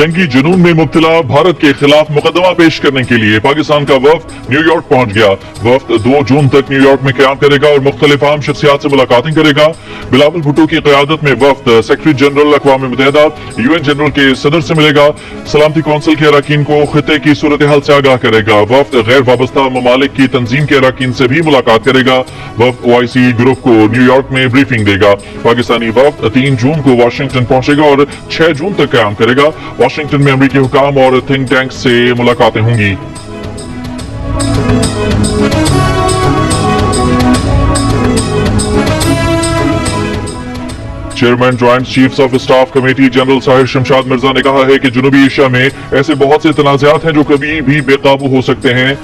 जंगी जुनून में मुब्तला भारत के खिलाफ मुकदमा पेश करने के लिए पाकिस्तान का वफ्द न्यूयॉर्क पहुंच गया। वफ्द 2 जून तक न्यूयॉर्क में क़याम करेगा और मुख्तलिफ आम शख्सियात से मुलाकातें करेगा। बिलावल भुट्टो की क़यादत में वफ्द सेक्रेटरी जनरल अक़वाम मुत्तहिदा UN जनरल के सदर से मिलेगा। सलामती कौंसिल के अरकान को खिते की सूरत हाल से आगाह करेगा। वफ्द गैर वाबस्ता ममालिक की तंजीम के अरकान से भी मुलाकात करेगा। वफ्द OIC ग्रुप को न्यूयॉर्क में ब्रीफिंग देगा। पाकिस्तानी वफ्द 3 जून को वाशिंगटन पहुंचेगा और 6 जून तक क़याम करेगा। वाशिंगटन में अमेरिकी हुकाम और थिंक टैंक से मुलाकातें होंगी। Chairman joint chiefs of staff committee general Sahir Shamshad Mirza ने कहा है कि जनूबी एशिया में ऐसे बहुत से तनाज़ात हैं जो कभी भी बेकाबू हो सकते हैं।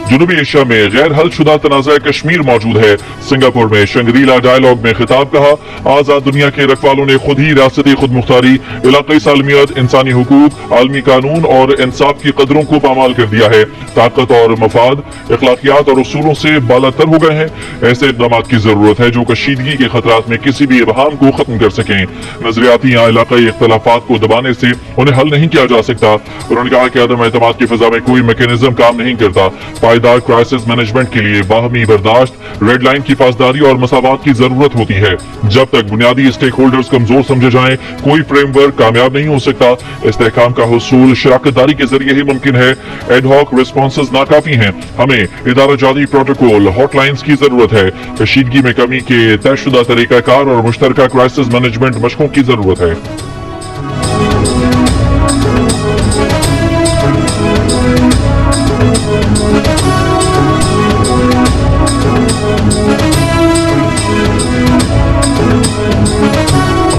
जनूबी एशिया में गैर हल शुदा तनाज़ा कश्मीर मौजूद है। सिंगापुर में शंग्रीला डायलॉग में खिताब कहा, आजाद दुनिया के रखवालों ने खुद ही रियासती खुद मुख्तारी, इलाक़ाई सालमियत, इंसानी हुकूक, आलमी कानून और इंसाफ की कदरों को पामाल कर दिया है। ताकत और मफाद, अखलाकियात और उसूलों से बालातर हो गए हैं। ऐसे इक़दामात की जरूरत है जो कशीदगी के खतरात में किसी भी इबहाम को खत्म कर सकें। नजरियाती या इलाक़ाई इख्तलाफात को दबाने से उन्हें हल नहीं किया जा सकता। उन्होंने कहा कि अदम एतमाद की फिजा में कोई मैकेनिज्म काम नहीं करता। पायदार क्राइसिस मैनेजमेंट के लिए बाहमी बर्दाश्त, रेड लाइन की पासदारी और मसावात की जरूरत होती है। जब तक बुनियादी स्टेक होल्डर्स कमजोर समझे जाएं, कोई फ्रेमवर्क कामयाब नहीं हो सकता। इस्तेहकाम का हुसूल शराकतदारी के जरिए ही मुमकिन है। एडहॉक रिस्पॉन्सेज नाकाफी हैं। हमें इदारा जादी प्रोटोकॉल, हॉटलाइंस की जरूरत है। कशीदगी में कमी के तयशुदा तरीकाकार और मुश्तरका क्राइसिस मैनेजमेंट मशकों की जरूरत है।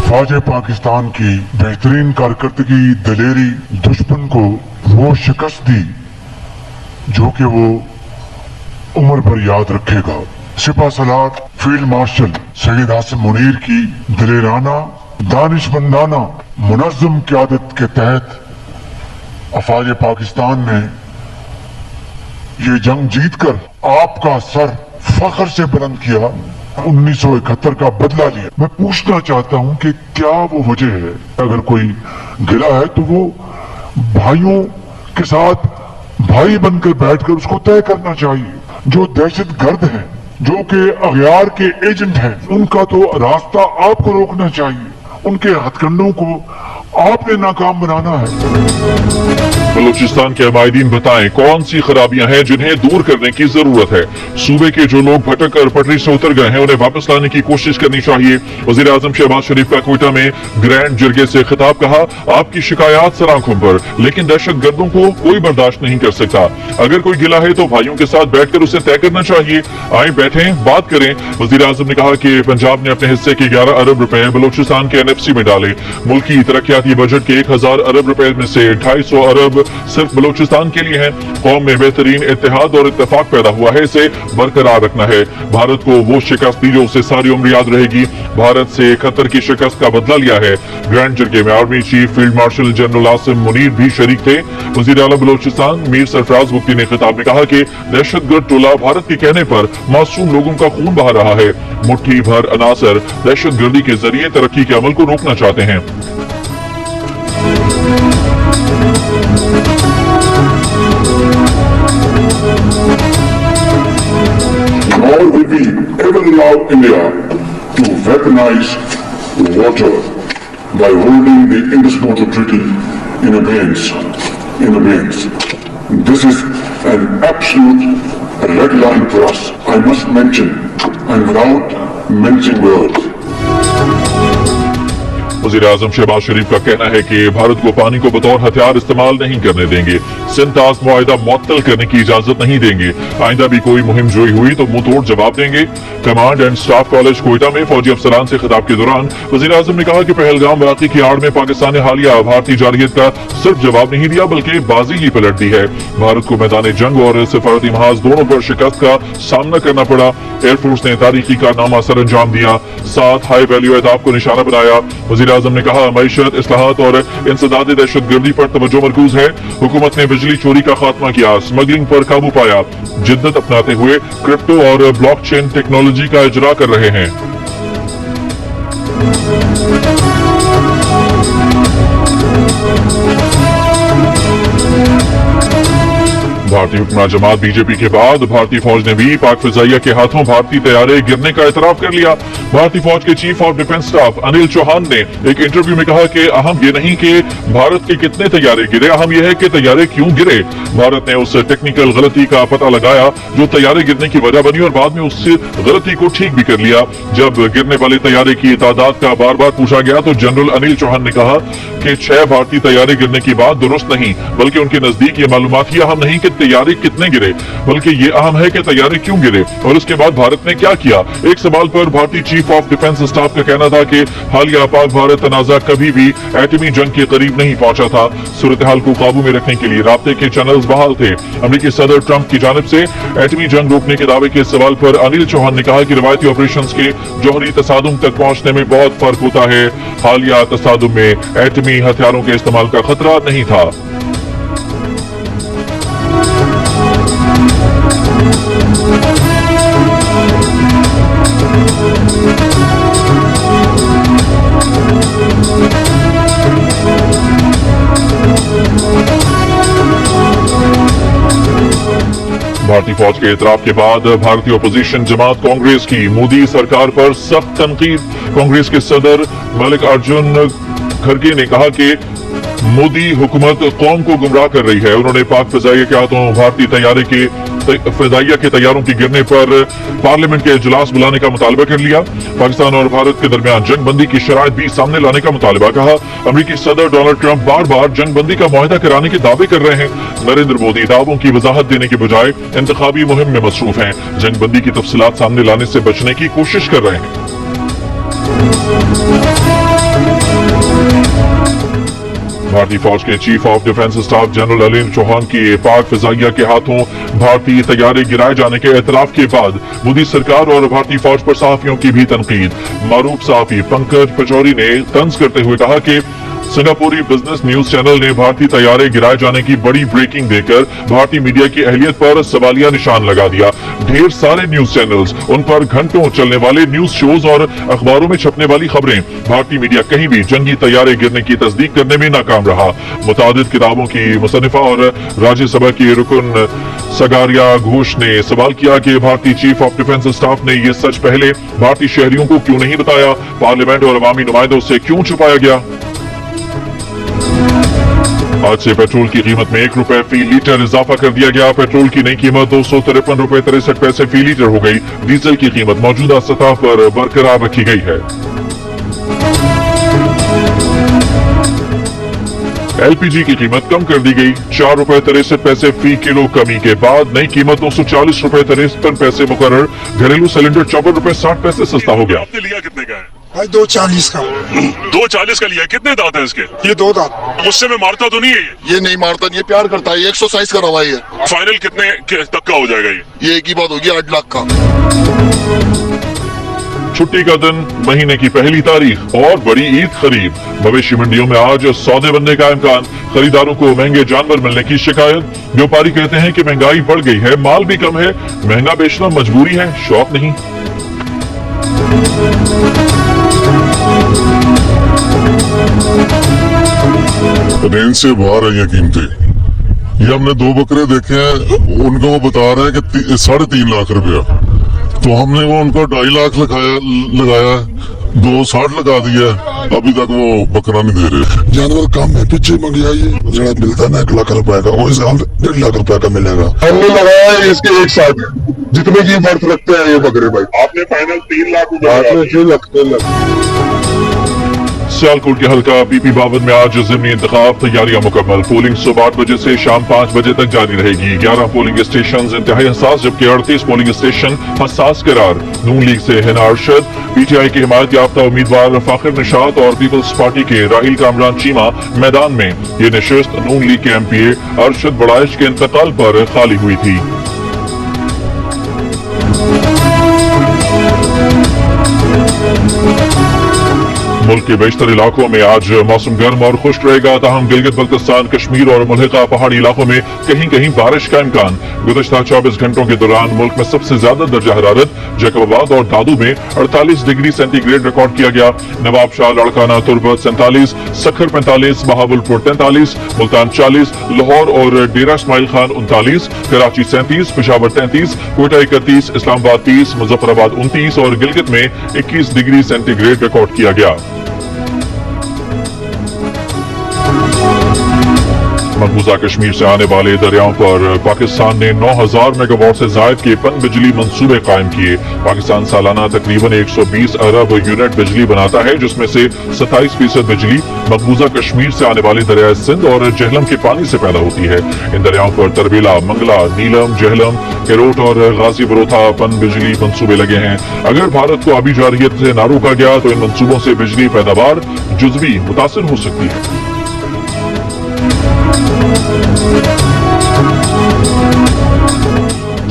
फौज पाकिस्तान की बेहतरीन कारकर्दगी, दलेरी दुश्मन को वो शिकस्त दी जो कि वो उम्र भर याद रखेगा। सिपा सलार फील्ड मार्शल सैयद आसिम मुनीर की दलेराना, दानिशमंदाना, मुनज़्ज़म क़यादत के तहत अफवाज पाकिस्तान ने ये जंग जीतकर आपका सर फख्र से बुलंद किया, 1971 का बदला लिया। मैं पूछना चाहता हूं कि क्या वो वजह है? अगर कोई गिला है तो वो भाइयों के साथ भाई बनकर बैठकर उसको तय करना चाहिए। जो दहशतगर्द हैं, जो कि अगयार के एजेंट हैं, उनका तो रास्ता आपको रोकना चाहिए। उनके हथकंडों को आपने नाकाम बनाना है। बलूचिस्तान के अमायदीन बताएं कौन सी खराबियां हैं जिन्हें दूर करने की जरूरत है। सूबे के जो लोग भटक कर पटरी से उतर गए हैं उन्हें वापस लाने की कोशिश करनी चाहिए। वजीर आजम शहबाज शरीफ का कोयटा में ग्रैंड जरगे से खिताब, कहा आपकी शिकायत सर आंखों पर, लेकिन दहशत गर्दों को कोई बर्दाश्त नहीं कर सकता। अगर कोई गिला है तो भाइयों के साथ बैठकर उसे तय करना चाहिए। आए बैठें, बात करें। वजीर आजम ने कहा कि पंजाब ने अपने हिस्से के 11 अरब रुपए बलूचिस्तान के NFC में डाले। मुल्की तरक्याती बजट के 1000 अरब रुपए में से 250 अरब सिर्फ बलूचिस्तान के लिए है। कौम में बेहतरीन इत्तेहाद और इत्तेफाक पैदा हुआ है, इसे बरकरार रखना है। भारत को वो शिकस्त दी जो उसे सारी उम्र याद रहेगी। भारत से खतर की शिकस्त का बदला लिया है। ग्रैंड जरगे में army chief field marshal general Asim Munir भी शरीक थे। वजीर आला बलूचिस्तान मीर सरफराज मुफ्ती ने खिताब में कहा कि दहशतगर्द टोला भारत के कहने पर मासूम लोगों का खून बहा रहा है। मुट्ठी भर अनासर दहशतगर्दी के जरिए तरक्की के अमल को रोकना चाहते हैं। Nor will we ever allow India to weaponize water by holding the Indus Water Treaty in abeyance. This is an absolute red line for us. I must mention, and without mincing words, वज़ीर आज़म शहबाज शरीफ का कहना है कि भारत को पानी को बतौर हथियार इस्तेमाल नहीं करने देंगे। सिंतास मुआहिदा मुअत्तल करने की इजाजत नहीं देंगे। आइंदा भी कोई मुहिम जोई हुई तो मुंह तोड़ जवाब देंगे। Command and staff college Quetta में फौजी अफसरान से खिताब के दौरान वज़ीर आज़म ने कहा कि पहलगाम वाक़े की आड़ में पाकिस्तान ने हालिया भारतीय जारहियत का सिर्फ जवाब नहीं दिया बल्कि बाजी ही पलट दी है। भारत को मैदान जंग और सिफारती महाज दोनों पर शिकस्त का सामना करना पड़ा। एयरफोर्स ने तारीखी कारनामा सर अंजाम दिया, 7 हाई वैल्यू अहदाफ को निशाना बनाया। वज़ीर आज़म ने कहा मईशत, इस्लाहात और इंसदाद दहशतगर्दी पर तवज्जो मरकूज है। हुकूमत ने बिजली चोरी का खात्मा किया, स्मगलिंग पर काबू पाया, जिद्दत अपनाते हुए क्रिप्टो और ब्लॉकचेन टेक्नोलॉजी का इजरा कर रहे हैं। भारतीय हुक्मरान जमात बीजेपी के बाद भारतीय फौज ने भी पाक फिजाइया के हाथों भारतीय तैयारे गिरने का एतराफ कर लिया। भारतीय फौज के chief of defence staff Anil Chauhan ने एक इंटरव्यू में कहा कि अहम ये नहीं कि भारत के कितने तैयारे गिरे, अहम यह है कि तैयारे क्यों गिरे। भारत ने उस टेक्निकल गलती का पता लगाया जो तैयारे गिरने की वजह बनी और बाद में उस गलती को ठीक भी कर लिया। जब गिरने वाले तैयारे की तादाद का बार बार पूछा गया तो जनरल अनिल चौहान ने कहा कि 6 भारतीय तैयारे गिरने की बात दुरुस्त नहीं, बल्कि उनके नजदीक ये मालूमात ही अहम नहीं कि तैयारे कितने गिरे, बल्कि ये अहम है कि तैयारे क्यों गिरे और उसके बाद भारत ने क्या किया। एक सवाल पर भारतीय चीफ ऑफ डिफेंस स्टाफ का कहना था कि हालिया पाक भारत तनाजा कभी भी एटमी जंग के करीब नहीं पहुंचा था। सूरत हाल को काबू में रखने के लिए राब्ते के चैनल्स बहाल थे। अमेरिकी सदर ट्रंप की जानिब से एटमी जंग रोकने के दावे के सवाल पर अनिल चौहान ने कहा कि रिवायती ऑपरेशंस के जौहरी तसादुम तक पहुंचने में बहुत फर्क होता है। हालिया तसादुम में एटमी हथियारों के इस्तेमाल का खतरा नहीं था। भारतीय फौज के एतराफ के बाद भारतीय अपोजिशन जमात कांग्रेस की मोदी सरकार पर सख्त तनकीद। कांग्रेस के सदर मल्लिकार्जुन खड़गे ने कहा कि मोदी हुकूमत कौम को गुमराह कर रही है। उन्होंने पाक फिजाइया के हाथों भारतीय फिजाइया के तैयारों के गिरने पर पार्लियामेंट के इजलास बुलाने का मुतालबा कर लिया। पाकिस्तान और भारत के दरमियान जंग बंदी की शराइत भी सामने लाने का मुतालबा कहा। अमेरिकी सदर डोनाल्ड ट्रंप बार बार जंग बंदी का मुआहदा कराने के दावे कर रहे हैं। नरेंद्र मोदी दावों की वजाहत देने के बजाय इंतखाबी मुहिम में मसरूफ हैं। जंग बंदी की तफसीलात सामने लाने से बचने की कोशिश कर रहे हैं। भारतीय फौज के chief of defence staff general Anil Chauhan की पाक फिजाइया के हाथों भारतीय तैयारे गिराए जाने के एतराफ के बाद मोदी सरकार और भारतीय फौज पर सहाफियों की भी तनकीद। मारूफ सहाफी पंकज पचौरी ने तंज करते हुए कहा कि सिंगापुरी बिजनेस न्यूज चैनल ने भारतीय तैयारे गिराए जाने की बड़ी ब्रेकिंग देकर भारतीय मीडिया की अहलियत पर सवालिया निशान लगा दिया। ढेर सारे न्यूज चैनल्स, उन पर घंटों चलने वाले न्यूज शोज और अखबारों में छपने वाली खबरें, भारतीय मीडिया कहीं भी जंगी तैयारे गिरने की तस्दीक करने में नाकाम रहा। मुतादिद किताबों की मुसन्निफा और राज्यसभा की रुकन सगारिया घोष ने सवाल किया कि भारतीय चीफ ऑफ डिफेंस स्टाफ ने ये सच पहले भारतीय शहरियों को क्यों नहीं बताया, पार्लियामेंट और अवामी नुमाइंदों से क्यों छुपाया गया। आज से पेट्रोल की कीमत में 1 रुपए फी लीटर इजाफा कर दिया गया। पेट्रोल की नई कीमत 253 रुपए 63 पैसे फी लीटर हो गई। डीजल की कीमत मौजूदा सतह पर बरकरार रखी गई है। एलपीजी की कीमत कम कर दी गई। 4 रुपए 63 पैसे फी किलो कमी के बाद नई कीमत 240 रुपए 53 पैसे मुकर्रर। घरेलू सिलेंडर 54 रुपए 60 पैसे सस्ता हो गया। आपने लिया कितने का है? भाई 240 का। 240 का लिया। कितने दांत हैं इसके? ये 2 दांत। गुस्से में मारता तो नहीं है ये नहीं मारता, ये प्यार करता है, ये एक्सरसाइज कर रहा है। ये फाइनल कितने तक का हो जाएगा? ये एक ही बात होगी 8 लाख का। छुट्टी का दिन, महीने की पहली तारीख और बड़ी ईद करीब। मवेशी मंडियों में आज सौदे बनने का इम्कान। खरीदारों को महंगे जानवर मिलने की शिकायत। व्यापारी कहते हैं कि महंगाई बढ़ गई है, माल भी कम है, महंगा बेचना मजबूरी है, शौक नहीं। रेंज से बाहर है ये कीमतें। ये हमने 2 बकरे देखे हैं, उनको वो बता रहे हैं कि 3.5 लाख रुपया, तो हमने वो उनको 2.5 लाख लगाया, 2.60 लगा दिया, अभी तक वो बकरा नहीं दे रहे। जानवर कम है, पीछे महंगाई जरा मिलता ना 1 लाख रुपए का, वो इस 1.5 लाख रुपए का मिलेगा। हमने लगाया है इसके 1 साथ जितने की बर्थ रखते हैं ये बकरे भाई। आपने फाइनल 3 लाख आपने 3 लाख। सियालकोट के हल्का पीपी 52 में आज ज़िमनी इंतखाब तैयारियां मुकम्मल। पोलिंग सुबह 8 बजे से शाम 5 बजे तक जारी रहेगी। 11 पोलिंग स्टेशन इंतहाई हसास, जबकि 38 पोलिंग स्टेशन हसास करार। नून लीग से हिना अरशद, पीटीआई के हिमायत याफ्ता उम्मीदवार फाखिर निशात और पीपल्स पार्टी के राहिल कामरान चीमा मैदान में। ये नशिस्त नून लीग के एमपीए अरशद बड़ाइश के इंतकाल पर खाली हुई थी। मुल्क के बेशतर इलाकों में आज मौसम गर्म और खुश्क रहेगा, ताहम गिलगित बल्तिस्तान, कश्मीर और मुल्हिका पहाड़ी इलाकों में कहीं कहीं बारिश का इम्कान। गुज़श्ता 24 घंटों के दौरान मुल्क में सबसे ज्यादा दर्जा हरारत जैकबाबाद और दादू में 48 डिग्री सेंटीग्रेड रिकॉर्ड किया गया। नवाबशाह, लाड़काना, तुर्बत 47, सखर 45, बहावलपुर 43, मुल्तान 40, लाहौर और डेरा इस्माइल खान 39, कराची 37, पेशावर 33, कोयटा 31, इस्लामाबाद 30, मुजफ्फराबाद 29 और गिलगित में 21 डिग्री सेंटीग्रेड रिकॉर्ड किया गया। मकबूजा कश्मीर से आने वाले दरियाओं पर पाकिस्तान ने 9000 मेगावाट से जायद के पन बिजली मंसूबे कायम किए। पाकिस्तान सालाना तकरीबन 120 अरब यूनिट बिजली बनाता है, जिसमें से 27% बिजली मकबूजा कश्मीर से आने वाले दरिया सिंध और जहलम के पानी से पैदा होती है। इन दरियाओं पर तरबीला, मंगला, नीलम, जहलम, केरोट और गाजी बरोथा पन बिजली मंसूबे लगे हैं। अगर भारत को आबी जारियत से ना रोका गया तो इन मंसूबों से बिजली पैदावार जुज़वी मुतासिर हो सकती है।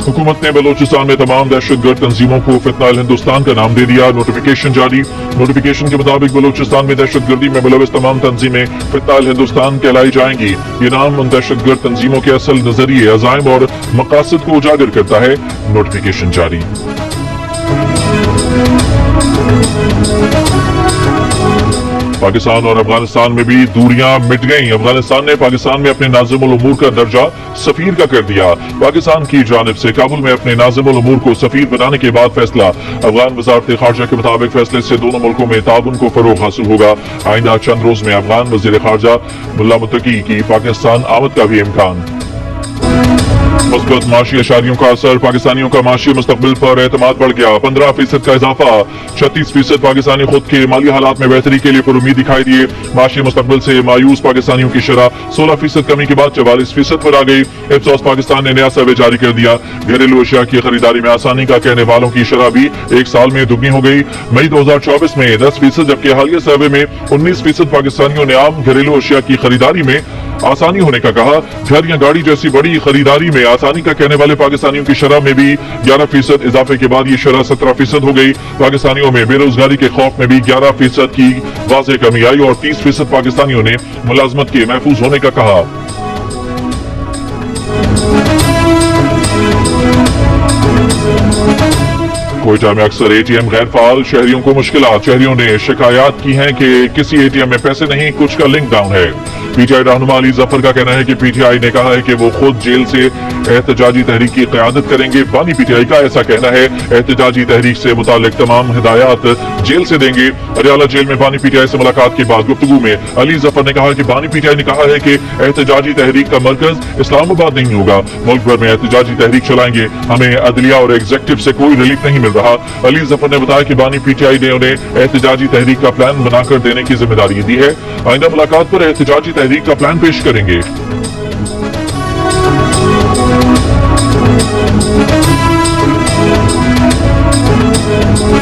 हुकूमत ने बलोचिस्तान में तमाम दहशतगर्द तंजीमों को फितनाल हिंदुस्तान का नाम दे दिया। नोटिफिकेशन जारी। नोटिफिकेशन के मुताबिक बलोचिस्तान में दहशतगर्दी में मुलविस तमाम तंजीमें फितनाल हिंदुस्तान कहलाई जाएंगी। ये नाम उन दहशतगर्द तंजीमों के असल नजरिए, अज़ाइम और मकासद को उजागर करता है। नोटिफिकेशन जारी। पाकिस्तान और अफगानिस्तान में भी दूरियां मिट गईं। अफगानिस्तान ने पाकिस्तान में अपने नाज़िमुल उमूर का दर्जा सफीर का कर दिया। पाकिस्तान की जानिब से काबुल में अपने नाज़िमुल उमूर को सफीर बनाने के बाद फैसला। अफगान वज़ारत ख़ारजा के मुताबिक फैसले से दोनों मुल्कों में ताउन को फरोग हासिल होगा। आइंदा चंद रोज में अफगान वज़ीर ख़ारजा मुल्ला मुत्तकी की पाकिस्तान आमद का भी इम्कान। मुस्बत माशी अशारियों का असर। पाकिस्तानियों का माशी मुस्तकबिल पर एतमाद बढ़ गया। 15% का इजाफा। 36% पाकिस्तानी खुद के माली हालात में बेहतरी के लिए पुरुमीद दिखाई दिए। माशी मुस्तकबिल से मायूस पाकिस्तानियों की शरह 16% कमी के बाद 44% पर आ गई। इफ्सोस पाकिस्तान ने नया सर्वे जारी कर दिया। घरेलू अशिया की खरीदारी में आसानी का कहने वालों की शरह भी एक साल में दुगनी हो गई। मई 2024 में 10%, जबकि हालिया सर्वे में 19% पाकिस्तानियों ने आम घरेलू अशिया की खरीदारी में आसानी होने का कहा। घर या गाड़ी जैसी बड़ी खरीदारी में आसानी का कहने वाले पाकिस्तानियों की शरह में भी 11% इजाफे के बाद ये शरह 17% हो गई। पाकिस्तानियों में बेरोजगारी के खौफ में भी 11% की वाज़ेह कमी आई और 30% पाकिस्तानियों ने मुलाजमत के महफूज होने का कहा। कोयटा में अक्सर एटीएम गैर फाल, शहरियों को मुश्किलात। शहरियों ने शिकायत की है कि किसी एटीएम में पैसे नहीं, कुछ का लिंक डाउन है। पीटीआई रहनुमा अली जफर का कहना है कि पीटीआई ने कहा है कि वो खुद जेल से एहतजाजी तहरीक की क़यादत करेंगे। बानी पीटीआई का ऐसा कहना है। एहतजाजी तहरीक से मुतालिक तमाम हिदायत जेल से देंगे। अरियाला जेल में बानी पीटीआई से मुलाकात के बाद गुफ्तगू में अली जफर ने कहा कि बानी पीटीआई ने कहा है कि एहतजाजी तहरीक का मरकज इस्लामाबाद नहीं होगा। मुल्क भर में एहतजाजी तहरीक चलाएंगे। हमें अदलिया और एग्जेक्टिव से कोई रिलीफ नहीं मिल रहा। अली जफर ने बताया कि बानी पीटीआई ने उन्हें एहतजाजी तहरीक का प्लान बनाकर देने की जिम्मेदारी दी है। आइंदा मुलाकात पर एहतजाजी तहरीक का प्लान पेश करेंगे।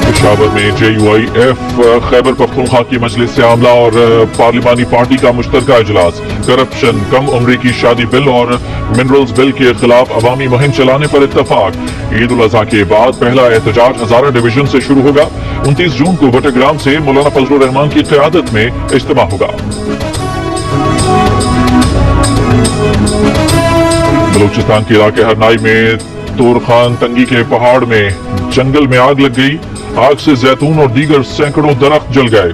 पेशावर में JUIF खैबर पख्तूनख्वा की मजलिस से आमला और पार्लिमानी पार्टी का मुश्तरका इजलास। करप्शन, कम उम्र की शादी बिल और मिनरल्स बिल के खिलाफ अवामी मुहिम चलाने पर इत्तफाक। ईद उल अजहा के बाद पहला एहतजाज हजारा डिवीजन से शुरू होगा। 29 जून को बटरग्राम से मौलाना फजलुर रहमान की क़यादत में इज्तिमा होगा। बलूचिस्तान के इलाके हरनाई में तोरखान तंगी के पहाड़ में जंगल में आग लग गई। आग से जैतून और दीगर सैकड़ों दरख्त जल गए।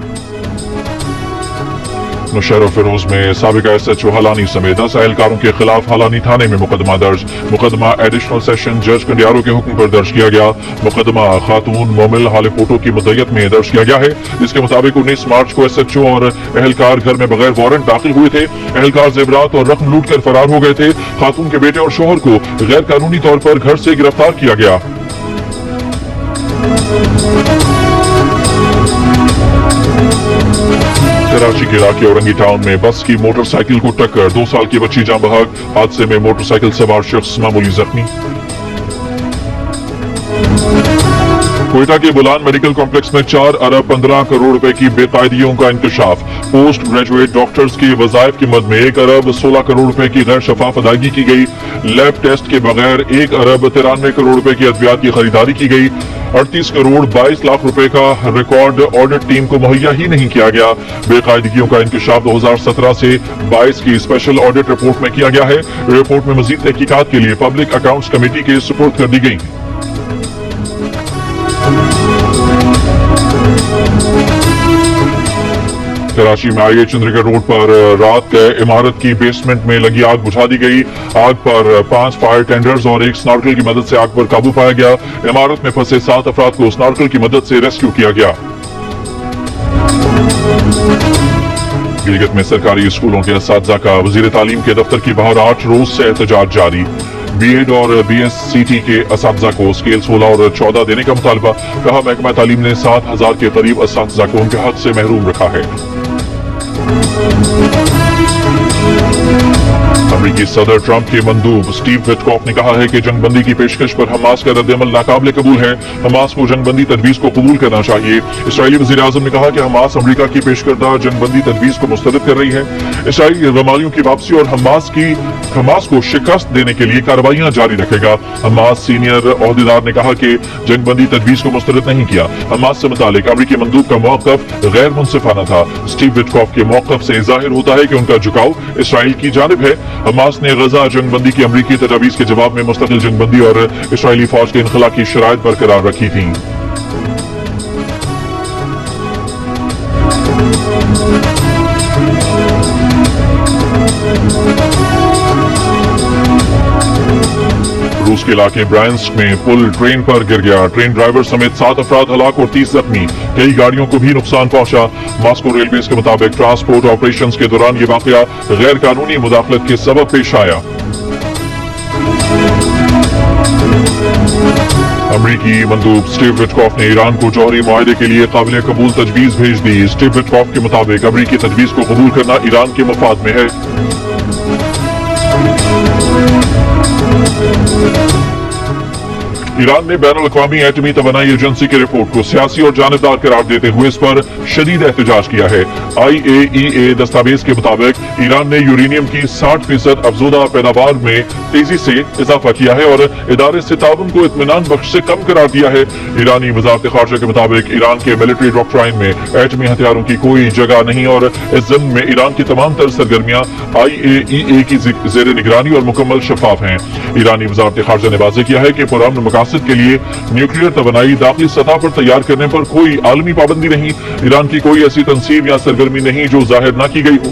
नौशहरा फिरोज में साबिका SHO हलानी समेत 10 एहलकारों के खिलाफ हलानी थाने में मुकदमा दर्ज। मुकदमा एडिशनल सेशन जज कंडियारो के हुक्म पर दर्ज किया गया। मुकदमा खातून मोमिल हाले फोटो की मुद्दत में दर्ज किया गया है। इसके मुताबिक 19 मार्च को SHO और एहलकार घर में बगैर वारंट दाखिल हुए थे। एहलकार जेवरात और रकम लूट कर फरार हो गए थे। खातून के बेटे और शोहर को गैर कानूनी तौर पर घर से गिरफ्तार किया गया। कराची के इलाके औरंगी टाउन में बस की मोटरसाइकिल को टक्कर। 2 साल की बच्ची जान बहक। हादसे में मोटरसाइकिल सवार शख्स मामूली जख्मी। कोयटा के बुलान मेडिकल कॉम्प्लेक्स में 4 अरब 15 करोड़ रुपए की बेकायदिगियों का इंकशाफ। पोस्ट ग्रेजुएट डॉक्टर्स के वजायफ की मद में 1 अरब 16 करोड़ रुपए की गैर शफाफ अदायगी की गई। लैब टेस्ट के बगैर 1 अरब 93 करोड़ रुपए की अद्वियात की खरीदारी की गई। 38 करोड़ 22 लाख रुपए का रिकॉर्ड ऑडिट टीम को मुहैया ही नहीं किया गया। बेकायदगियों का इंकशाफ 2017 से 22 की स्पेशल ऑडिट रिपोर्ट में किया गया है। रिपोर्ट में मजीद तहकीकात के लिए पब्लिक अकाउंट्स कमेटी के सुपुर्द कर दी गई। कराची में आईए चंद्रिका रोड पर रात इमारत की बेसमेंट में लगी आग बुझा दी गई। आग पर 5 फायर टेंडर्स और 1 स्नॉर्कल की मदद से आग पर काबू पाया गया। इमारत में फंसे 7 अफराद को स्नॉर्कल की मदद से रेस्क्यू किया गया। गिलगित में सरकारी स्कूलों के असातिज़ा का वजीर तालीम के दफ्तर की बाहर 8 रोज से एहतजाज जारी। बीएड और बीएससीटी के असातिज़ा को स्केल 16 और 14 देने का मुतालबा। कहा महकमा तालीम ने 7,000 के करीब असातिज़ा को उनके हक से महरूम रखा है। अमेरिकी सदर ट्रंप के मंदूब स्टीव विटकॉफ ने कहा है कि जंगबंदी की पेशकश पर हमास का रद्द-ए-अमल नाकाबिले कबूल है। हमास को जंगबंदी तजवीज को कबूल करना चाहिए। इसराइली वज़ीर आज़म ने कहा कि हमास अमेरिका की पेश करदा जंगबंदी तजवीज को मुस्तरद कर रही है। इसराइली रमालियों की वापसी और हमास को शिकस्त देने के लिए कार्रवाइयां जारी रखेगा। हमास सीनियर ओहदेदार ने कहा कि जंगबंदी तजवीज को मुस्तरद नहीं किया। हमास से मुतालिक अमेरिकी मंदूब का मौक़िफ़ गैर मुनसिफाना था। स्टीव विटकॉफ के मौक़िफ़ से जाहिर होता है कि उनका झुकाव इसराइल की जानिब है। हमास ने गजा जंगबंदी की अमरीकी तजावीज के जवाब में मुस्तकिल जंगबंदी और इसराइली फौज के इनखला की शराइत बरकरार रखी थी। रूस के इलाके ब्रायंस्क में पुल ट्रेन पर गिर गया। ट्रेन ड्राइवर समेत 7 अफराद हलाक और 30 जख्मी। कई गाड़ियों को भी नुकसान पहुंचा। मॉस्को रेलवेज के मुताबिक ट्रांसपोर्ट ऑपरेशंस के दौरान ये वाकया गैर कानूनी मुदाखलत के सबब पेश आया। अमरीकी मंदूब स्टीव विटकॉफ ने ईरान को जौहरी मुआहदे के लिए काबिल कबूल तजवीज भेज दी। स्टीव विटकॉफ के मुताबिक अमरीकी तजवीज को कबूल करना ईरान के मफाद में है। ईरान ने बैनुल-अक़वामी एटमी तवानाई एजेंसी की रिपोर्ट को सियासी और जानिबदार करार देते हुए इस पर शदीद एहतजाज किया है। IAEA दस्तावेज के मुताबिक ईरान ने यूरेनियम की 60% अफजोदा पैदावार में तेजी से इजाफा किया है और इदारे से ताउन को इत्मीनान बख्श से कम करार दिया है। ईरानी वज़ारत ख़ारजा के मुताबिक ईरान के मिलिट्री डॉक्ट्राइन में एटमी हथियारों की कोई जगह नहीं और इस ज़िम्न में ईरान की तमाम तर सरगर्मियां IAEA की ज़ेर निगरानी और मुकम्मल शफाफ हैं। ईरानी वज़ारत ख़ारजा ने वाज़ेह किया है कि पुरअमन मकासद के लिए न्यूक्लियर तवानाई दाखिली सतह पर तैयार करने पर कोई आलमी पाबंदी नहीं। ईरान की कोई ऐसी तंसीब या सरगर्मी नहीं जो जाहिर न की गई हो।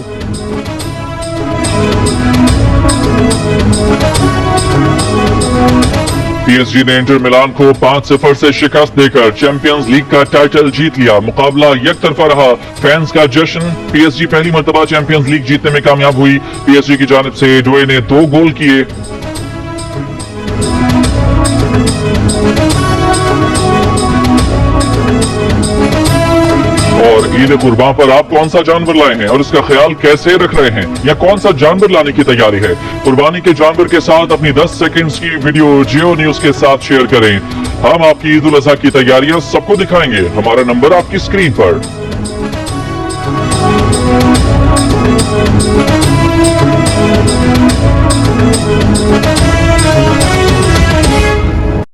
PSG ने इंटर मिलान को 5-0 से शिकस्त देकर चैंपियंस लीग का टाइटल जीत लिया। मुकाबला यकतरफा रहा। फैंस का जश्न। PSG पहली मर्तबा चैंपियंस लीग जीतने में कामयाब हुई। PSG की जानिब से डोए ने 2 गोल किए। और ईद कुर्बान पर आप कौन सा जानवर लाए हैं और इसका ख्याल कैसे रख रहे हैं या कौन सा जानवर लाने की तैयारी है? कुर्बानी के जानवर के साथ अपनी 10 सेकंड्स की वीडियो जियो न्यूज के साथ शेयर करें। हम आपकी ईद उल अज़हा की तैयारियां सबको दिखाएंगे। हमारा नंबर आपकी स्क्रीन पर।